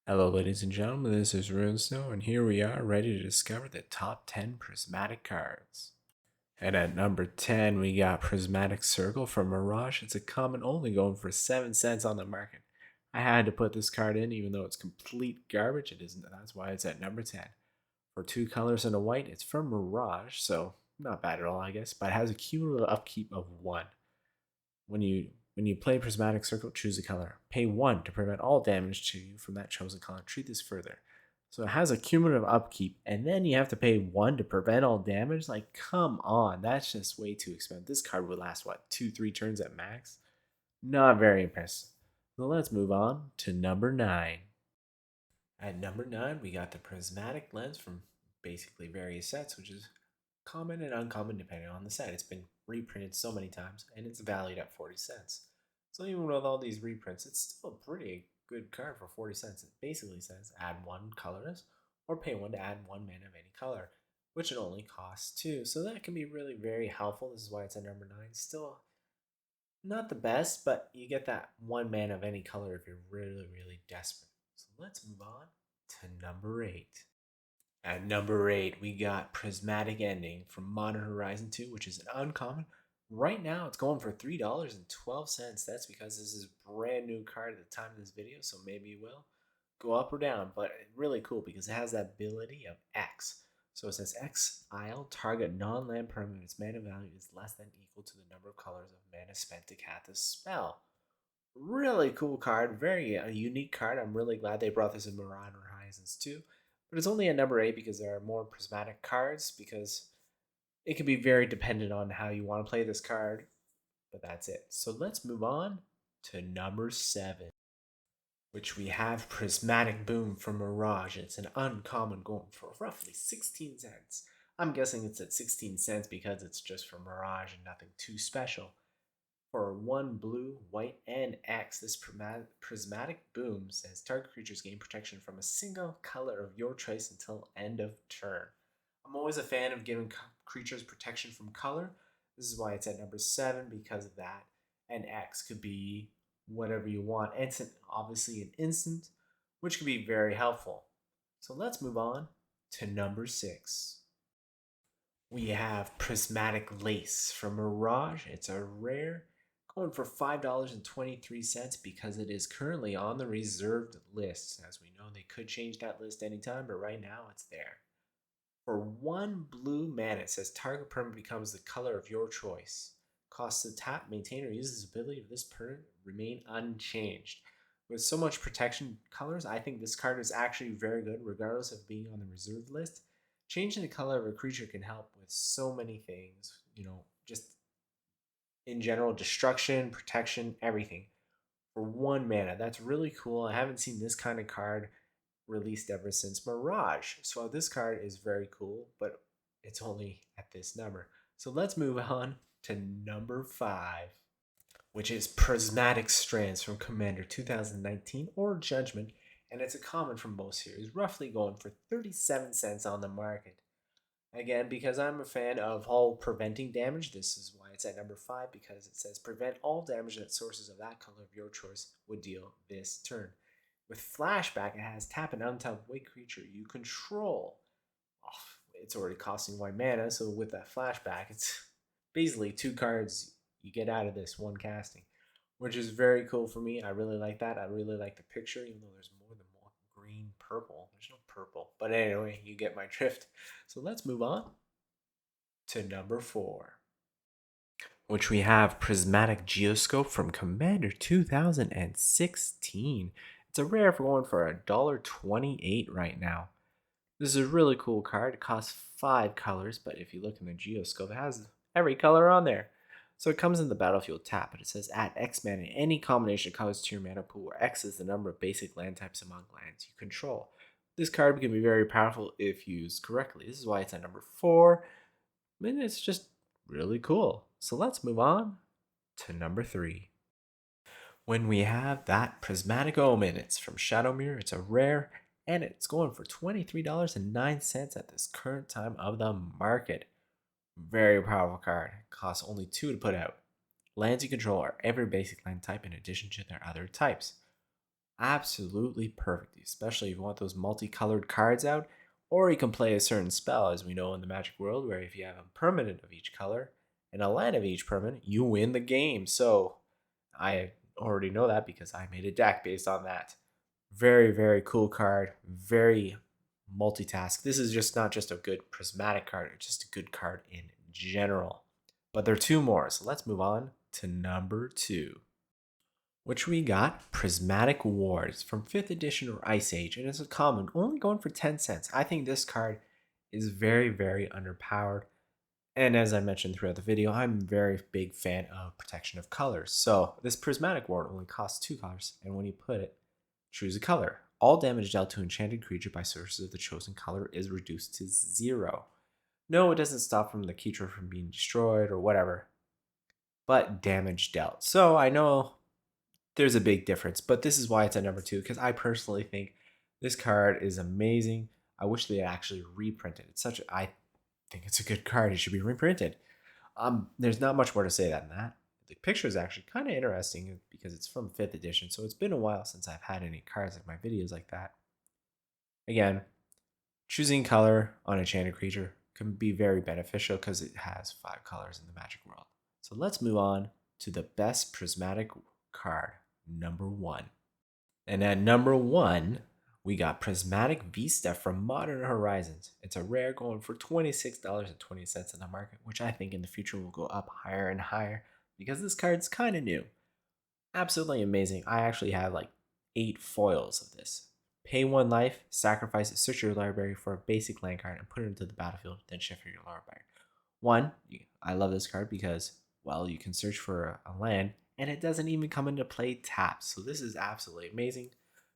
Hello, ladies and gentlemen, this is Runesnow, and here we are ready to discover the top 10 prismatic cards. And at number 10, we got Prismatic Circle from Mirage. It's a common only going for 7 cents on the market. I had to put this card in, even though it's complete garbage. It isn't. That's why it's at number 10. For 2 colors and a white, it's from Mirage, so not bad at all, I guess, but it has a cumulative upkeep of 1. When you play Prismatic Circle, choose a color. Pay 1 to prevent all damage to you from that chosen color. Treat this further. So it has a cumulative upkeep, and then you have to pay 1 to prevent all damage? Like, come on, that's just way too expensive. This card would last, what, 2-3 turns at max? Not very impressive. So let's move on to number 9. At number 9, we got the Prismatic Lens from basically various sets, which is common and uncommon depending on the set. It's been reprinted so many times, and it's valued at 40 cents. So even with all these reprints, it's still a pretty good card for 40 cents. It basically says add 1 colorless or pay 1 to add 1 mana of any color, which it only costs 2. So that can be really very helpful. This is why it's at number 9. Still not the best, but you get that 1 mana of any color if you're really, really desperate. So let's move on to number 8. At number 8, we got Prismatic Ending from Modern Horizon 2, which is an uncommon. Right now, it's going for $3.12. That's because this is a brand new card at the time of this video, so maybe it will go up or down. But really cool because it has that ability of X. So it says exile target non-land permanent. Its mana value is less than equal to the number of colors of mana spent to cast the spell. Really cool card, very unique card. I'm really glad they brought this in Modern Horizons 2. But it's only at number 8 because there are more prismatic cards, because it can be very dependent on how you want to play this card. But that's it. So let's move on to number 7, which we have Prismatic Boom from Mirage. It's an uncommon going for roughly 16 cents. I'm guessing it's at 16 cents because it's just for Mirage and nothing too special. For 1 blue, white, and X, this Prismatic Boom says target creatures gain protection from a single color of your choice until end of turn. I'm always a fan of giving creatures protection from color. This is why it's at number 7, because of that. And X could be whatever you want. It's obviously an instant, which could be very helpful. So let's move on to number 6. We have Prismatic Lace from Mirage. It's a rare, going for $5.23 because it is currently on the reserved list. As we know, they could change that list anytime, but right now it's there. For 1 blue mana, it says target permanent becomes the color of your choice. Costs to tap, maintain, or use this ability of this permanent remain unchanged. With so much protection colors, I think this card is actually very good regardless of being on the reserved list. Changing the color of a creature can help with so many things, just in general, destruction, protection, everything. For 1 mana, that's really cool. I haven't seen this kind of card released ever since Mirage. So this card is very cool, but it's only at this number. So let's move on to number 5, which is Prismatic Strands from Commander 2019 or Judgment, and it's a common from most series, roughly going for 37 cents on the market. Again, because I'm a fan of all preventing damage, this is why it's at number 5, because it says prevent all damage that sources of that color of your choice would deal this turn. With Flashback, it has tap an untap white creature you control. Oh, it's already costing 1 mana, so with that Flashback, it's basically 2 cards you get out of this one casting, which is very cool for me. I really like that. I really like the picture, even though there's more than one green, purple. There's no purple. But anyway, you get my drift. So let's move on to number 4, which we have Prismatic GEOSCOPE from Commander 2016. It's a rare for going for $1.28 right now. This is a really cool card. It costs 5 colors, but if you look in the Geoscope, it has every color on there. So it comes in the battlefield tap, but it says add X mana in any combination of colors to your mana pool, where X is the number of basic land types among lands you control. This card can be very powerful if used correctly. This is why it's at number 4. I mean, it's just really cool. So let's move on to number 3. When we have that Prismatic Omen, it's from Shadowmere. It's a rare, and it's going for $23.09 at this current time of the market. Very powerful card. It costs only 2 to put out. Lands you control are every basic land type in addition to their other types. Absolutely perfect, especially if you want those multicolored cards out, or you can play a certain spell, as we know in the Magic world, where if you have a permanent of each color and a land of each permanent, you win the game. So I already know that because I made a deck based on that. Very, very cool card. Very multitask. This is just not just a good prismatic card, it's just a good card in general. But there are two more, so let's move on to number 2, which we got Prismatic Wars from 5th edition or Ice Age, and it's a common, only going for 10 cents. I think this card is very, very underpowered. And as I mentioned throughout the video, I'm a very big fan of protection of colors. So this Prismatic Ward only costs 2 colors, and when you put it, choose a color. All damage dealt to enchanted creature by sources of the chosen color is reduced to 0. No, it doesn't stop from the creature from being destroyed or whatever, but damage dealt. So I know there's a big difference, but this is why it's at number 2, because I personally think this card is amazing. I wish they had actually reprinted it. I think it's a good card. It should be reprinted. There's not much more to say than that. The picture is actually kind of interesting because it's from 5th edition, so it's been a while since I've had any cards in my videos like that. Again, choosing color on a enchanted creature can be very beneficial because it has 5 colors in the Magic world. So let's move on to the best prismatic card, number 1. And at number 1, we got Prismatic Vista from Modern Horizons. It's a rare going for $26.20 in the market, which I think in the future will go up higher and higher because this card's kind of new. Absolutely amazing. I actually have like 8 foils of this. Pay 1 life, sacrifice it, search your library for a basic land card and put it into the battlefield, then shift your library. 1, I love this card because, well, you can search for a land and it doesn't even come into play tapped. So this is absolutely amazing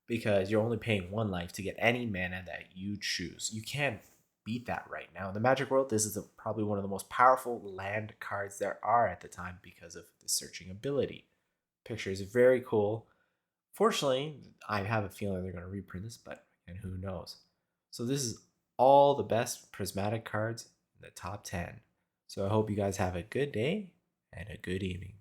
because you're only paying 1 life to get any mana that you choose. You can't beat that right now. In the Magic world, this is probably one of the most powerful land cards there are at the time because of the searching ability. Picture is very cool. Fortunately, I have a feeling they're going to reprint this, but and who knows. So this is all the best prismatic cards in the top 10. So I hope you guys have a good day and a good evening.